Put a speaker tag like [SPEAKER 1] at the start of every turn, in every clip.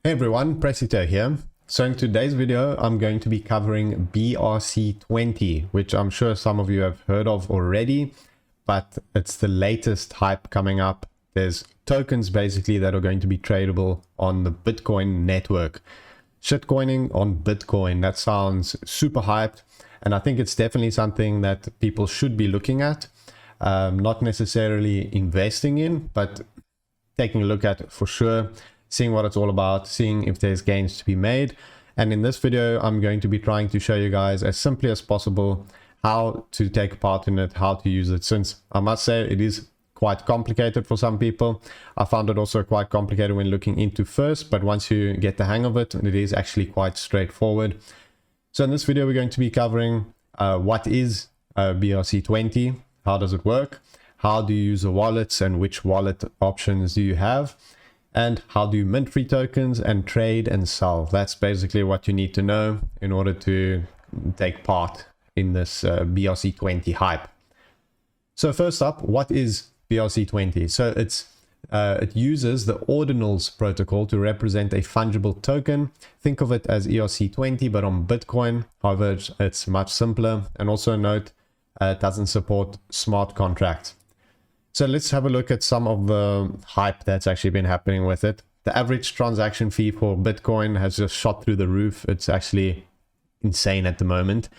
[SPEAKER 1] Hey everyone, Brc-20 here. So in today's video, I'm going to be covering BRC-20, which I'm sure some of you have heard of already, but it's the latest hype coming up. There's tokens basically that are going to be tradable on the Bitcoin network. Shitcoining on Bitcoin, that sounds super hyped, and I think it's definitely something that people should be looking at. Not necessarily investing in, but taking a look at for sure, seeing what it's all about, seeing if there's gains to be made. And in this video, I'm going to be trying to show you guys as simply as possible how to take part in it, how to use it, since I must say it is quite complicated for some people. I found it also quite complicated when looking into first, but once you get the hang of it, it is actually quite straightforward. So in this video, we're going to be covering what is BRC-20, how does it work, how do you use the wallets and which wallet options do you have, and how do you mint free tokens and trade and sell. That's basically what you need to know in order to take part in this BRC-20 hype. So first up, what is BRC-20? So it uses the ordinals protocol to represent a fungible token. Think of it as ERC-20 but on Bitcoin. However, it's much simpler. And also note, it doesn't support smart contracts. So let's have a look at some of the hype that's actually been happening with it. The average transaction fee for Bitcoin has just shot through the roof. It's actually insane at the moment.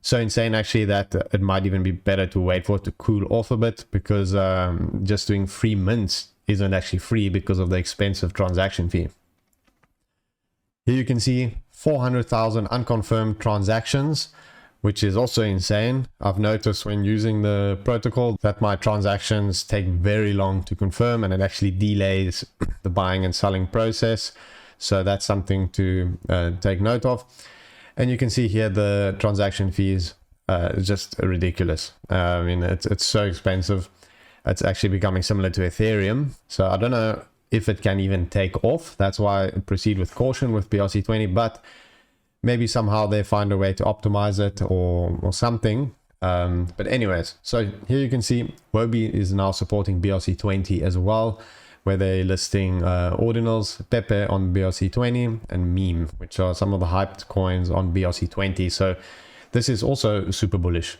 [SPEAKER 1] So insane actually that it might even be better to wait for it to cool off a bit, because just doing free mints isn't actually free because of the expensive transaction fee. Here you can see 400,000 unconfirmed transactions, which is also insane. I've noticed when using the protocol that my transactions take very long to confirm, and it actually delays the buying and selling process. So that's something to take note of. And you can see here the transaction fees is just ridiculous. I mean, it's so expensive. It's actually becoming similar to Ethereum. So I don't know if it can even take off. That's why I proceed with caution with BRC-20, but maybe somehow they find a way to optimize it or something. But anyways, so here you can see Wobi is now supporting BRC-20 as well, where they're listing ordinals, Pepe on BRC-20 and Meme, which are some of the hyped coins on BRC-20. So this is also super bullish.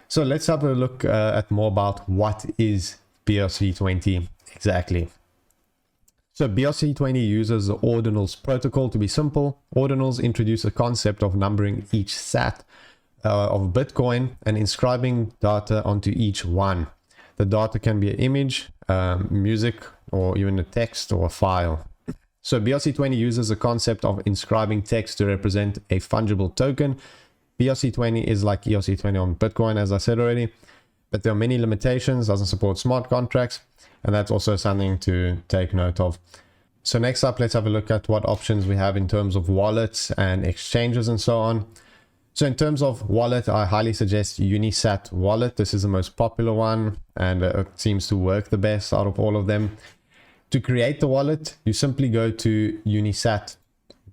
[SPEAKER 1] So let's have a look at more about what is BRC-20 exactly. So BRC-20 uses the ordinals protocol. To be simple, ordinals introduce a concept of numbering each sat of Bitcoin and inscribing data onto each one. The data can be an image, music, or even a text or a file. So BRC-20 uses the concept of inscribing text to represent a fungible token. BRC-20 is like ERC-20 on Bitcoin, as I said already, but there are many limitations, doesn't support smart contracts, and that's also something to take note of. So next up, let's have a look at what options we have in terms of wallets and exchanges and so on. So in terms of wallet, I highly suggest Unisat wallet. This is the most popular one, and it seems to work the best out of all of them. To create the wallet, you simply go to Unisat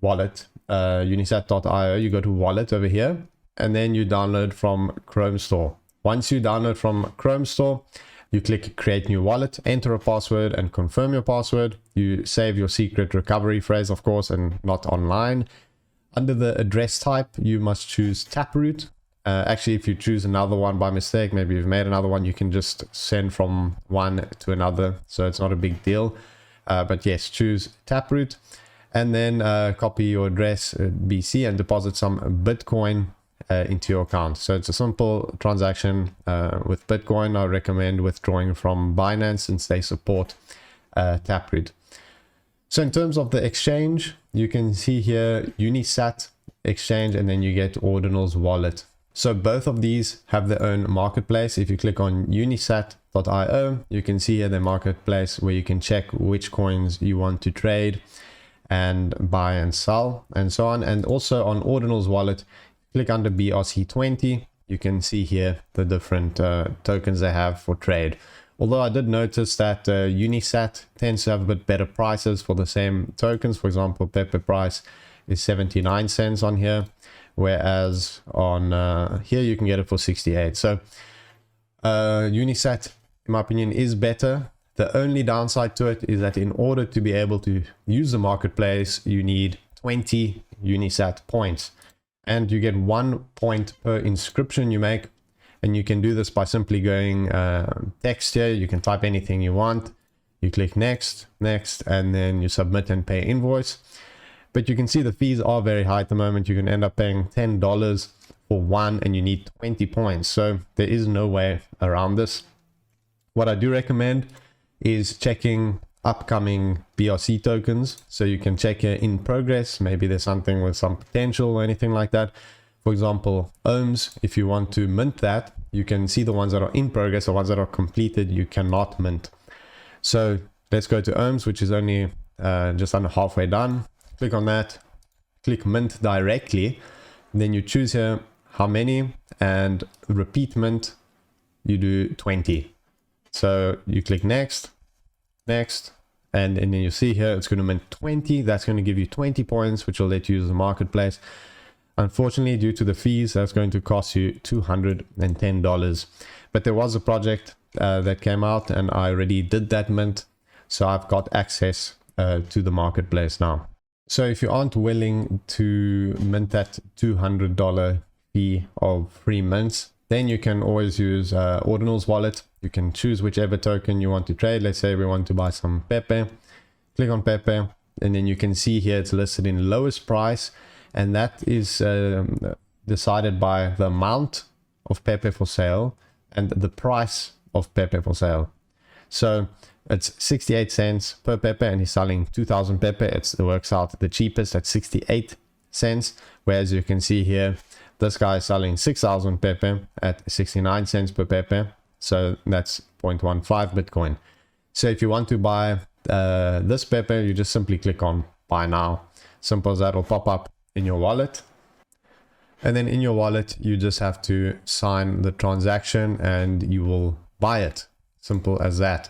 [SPEAKER 1] wallet, unisat.io. You go to wallet over here, and then you download from Chrome Store. Once you download from Chrome Store, you click create new wallet, enter a password and confirm your password. You save your secret recovery phrase, of course, and not online. Under the address type, you must choose Taproot. Actually, if you choose another one by mistake, maybe you've made another one, you can just send from one to another. So it's not a big deal. But yes, choose Taproot, and then copy your address BC and deposit some Bitcoin into your account. So it's a simple transaction with Bitcoin. I recommend withdrawing from Binance since they support Taproot. So in terms of the exchange, you can see here Unisat exchange, and then you get Ordinals wallet. So both of these have their own marketplace. If you click on unisat.io, you can see here the marketplace where you can check which coins you want to trade and buy and sell and so on. And also on Ordinals wallet, click under BRC-20, you can see here the different tokens they have for trade. Although I did notice that Unisat tends to have a bit better prices for the same tokens. For example, Pepe price is 79 cents on here, whereas on here you can get it for 68. So Unisat, in my opinion, is better. The only downside to it is that in order to be able to use the marketplace, you need 20 Unisat points, and you get 1 point per inscription you make. And you can do this by simply going text here. You can type anything you want. You click next, next, and then you submit and pay invoice. But you can see the fees are very high at the moment. You can end up paying $10 for one, and you need 20 points. So there is no way around this. What I do recommend is checking upcoming BRC tokens. So you can check here in progress. Maybe there's something with some potential or anything like that. For example, ohms, if you want to mint that, you can see the ones that are in progress, the ones that are completed, you cannot mint. So let's go to ohms, which is only just under halfway done. Click on that, click mint directly. Then you choose here how many, and repeat mint, you do 20. So you click next, next, and then you see here, it's going to mint 20. That's going to give you 20 points, which will let you use the marketplace. Unfortunately, due to the fees, that's going to cost you $210. But there was a project that came out, and I already did that mint. So I've got access to the marketplace now. So if you aren't willing to mint that $200 fee of free mints, then you can always use Ordinal's wallet. You can choose whichever token you want to trade. Let's say we want to buy some Pepe. Click on Pepe, and then you can see here it's listed in lowest price. And that is decided by the amount of Pepe for sale and the price of Pepe for sale. So it's 68 cents per Pepe, and he's selling 2,000 Pepe. It works out the cheapest at 68 cents. Whereas you can see here, this guy is selling 6,000 Pepe at 69 cents per Pepe. So that's 0.15 Bitcoin. So if you want to buy this Pepe, you just simply click on buy now. Simple as that. Will pop up in your wallet, and then in your wallet you just have to sign the transaction and you will buy it. Simple as that.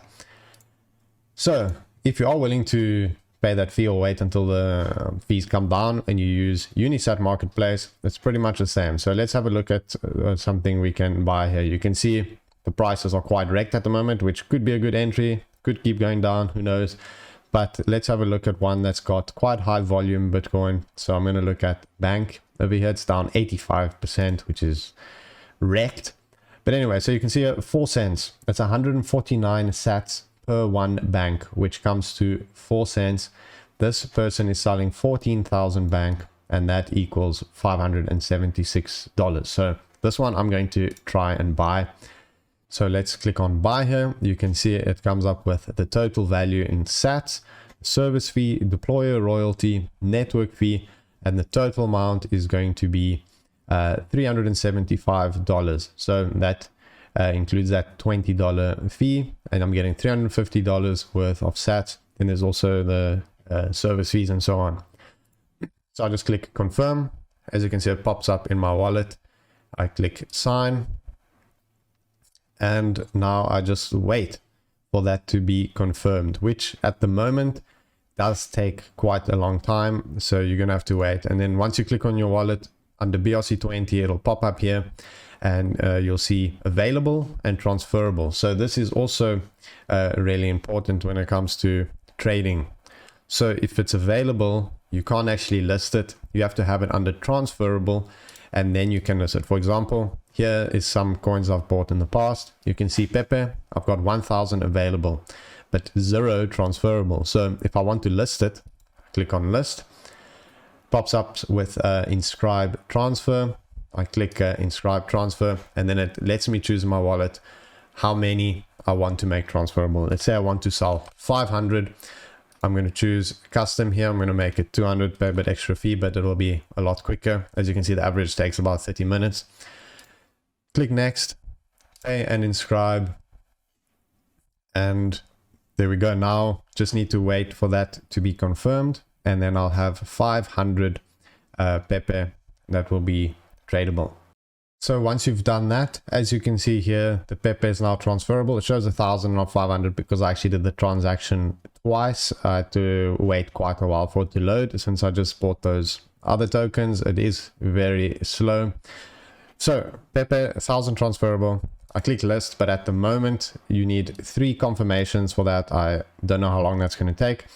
[SPEAKER 1] So if you are willing to pay that fee or wait until the fees come down and you use Unisat marketplace, it's pretty much the same. So let's have a look at something we can buy here. You can see the prices are quite wrecked at the moment, which could be a good entry, could keep going down, who knows. But let's have a look at one that's got quite high volume Bitcoin. So I'm going to look at Bank over here. It's down 85%, which is wrecked. But anyway, so you can see 4 cents. That's 149 sats per one bank, which comes to 4 cents. This person is selling 14,000 bank, and that equals $576. So this one I'm going to try and buy. So let's click on buy here. You can see it comes up with the total value in sats, service fee, deployer royalty, network fee, and the total amount is going to be $375. So that includes that $20 fee, and I'm getting $350 worth of sats. Then there's also the service fees and so on. So I just click confirm. As you can see, it pops up in my wallet. I click sign. And now I just wait for that to be confirmed, which at the moment does take quite a long time. So you're going to have to wait. And then once you click on your wallet under BRC-20, it'll pop up here, and you'll see available and transferable. So this is also really important when it comes to trading. So if it's available, you can't actually list it. You have to have it under transferable, and then you can list it. For example, here is some coins I've bought in the past. You can see Pepe, I've got 1,000 available, but 0 transferable. So if I want to list it, click on list, pops up with Inscribe transfer. I click Inscribe transfer, and then it lets me choose in my wallet how many I want to make transferable. Let's say I want to sell 500. I'm going to choose custom here. I'm going to make it 200, pay a bit extra fee, but it will be a lot quicker. As you can see, the average takes about 30 minutes. Click next, pay and inscribe, and there we go. Now just need to wait for that to be confirmed, and then I'll have 500 Pepe that will be tradable. So once you've done that, as you can see here, the Pepe is now transferable. It shows 1,000, not 500, because I actually did the transaction twice. I had to wait quite a while for it to load. Since I just bought those other tokens, it is very slow. So Pepe, 1,000 transferable. I click list, but at the moment you need 3 confirmations for that. I don't know how long that's going to take,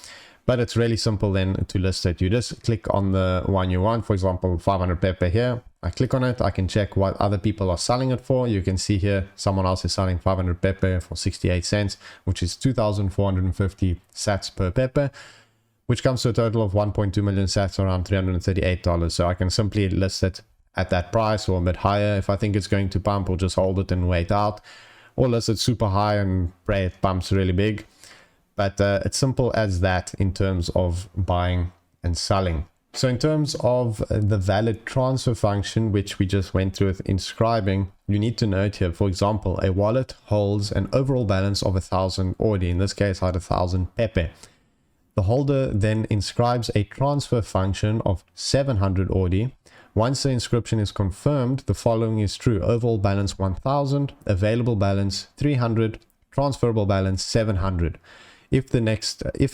[SPEAKER 1] but it's really simple then to list it. You just click on the one you want, for example 500 pepper here. I click on it, I can check what other people are selling it for. You can see here someone else is selling 500 pepper for 68 cents, which is 2,450 sats per pepper, which comes to a total of 1.2 million sats, around $338. So I can simply list it at that price or a bit higher. If I think it's going to pump, or just hold it and wait out, or list it super high and pray it pumps really big. But it's simple as that in terms of buying and selling. So in terms of the valid transfer function, which we just went through with inscribing, you need to note here, for example, a wallet holds an overall balance of 1,000 ORDI. In this case, I had 1,000 Pepe. The holder then inscribes a transfer function of 700 ORDI. Once the inscription is confirmed, the following is true: overall balance 1,000, available balance 300, transferable balance 700. If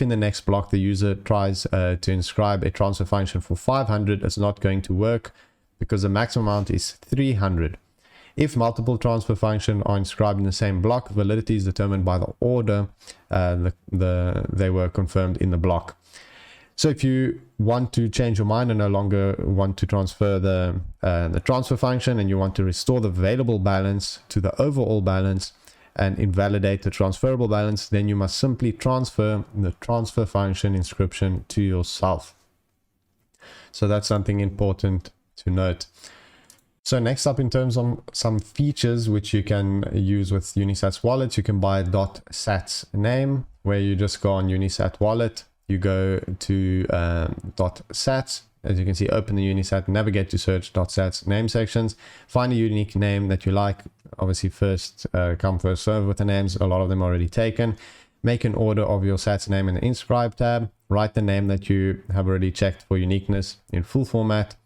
[SPEAKER 1] in the next block the user tries to inscribe a transfer function for 500, it's not going to work because the maximum amount is 300. If multiple transfer functions are inscribed in the same block, validity is determined by the order they were confirmed in the block. So if you want to change your mind and no longer want to transfer the transfer function, and you want to restore the available balance to the overall balance and invalidate the transferable balance, then you must simply transfer the transfer function inscription to yourself. So that's something important to note. So next up, in terms of some features which you can use with Unisat's wallet, you can buy .sats name, where you just go on Unisat wallet, you go to .sats. As you can see, open the Unisat, navigate to search .sats name sections, find a unique name that you like. Obviously first come first serve with the names, a lot of them are already taken. Make an order of your sats name in the Inscribe tab, write the name that you have already checked for uniqueness in full format,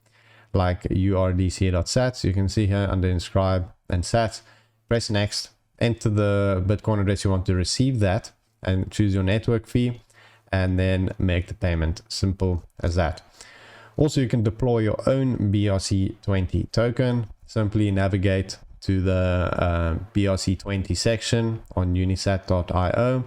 [SPEAKER 1] like urdc.sats. You can see here under Inscribe and sats, press next, enter the Bitcoin address you want to receive that, and choose your network fee, and then make the payment. Simple as that. Also, you can deploy your own BRC-20 token. Simply navigate to the BRC-20 section on unisat.io.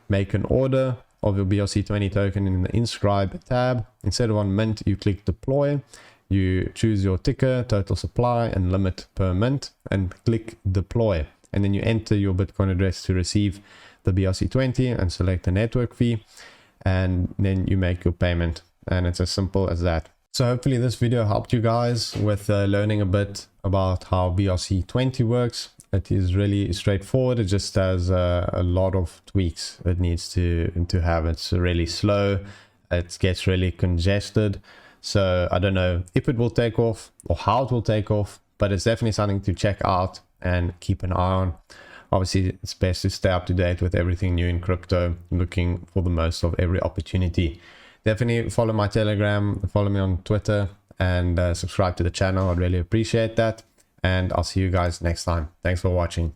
[SPEAKER 1] Make an order of your BRC-20 token in the Inscribe tab. Instead of on mint, you click deploy. You choose your ticker, total supply, and limit per mint, and click deploy. And then you enter your Bitcoin address to receive the BRC-20 and select the network fee. And then you make your payment. And it's as simple as that. So hopefully this video helped you guys with learning a bit about how BRC-20 works. It is really straightforward. It just has a lot of tweaks it needs to have. It's really slow. It gets really congested. So I don't know if it will take off or how it will take off, but it's definitely something to check out and keep an eye on. Obviously, it's best to stay up to date with everything new in crypto, looking for the most of every opportunity. Definitely follow my Telegram, follow me on Twitter, and subscribe to the channel. I'd really appreciate that. And I'll see you guys next time. Thanks for watching.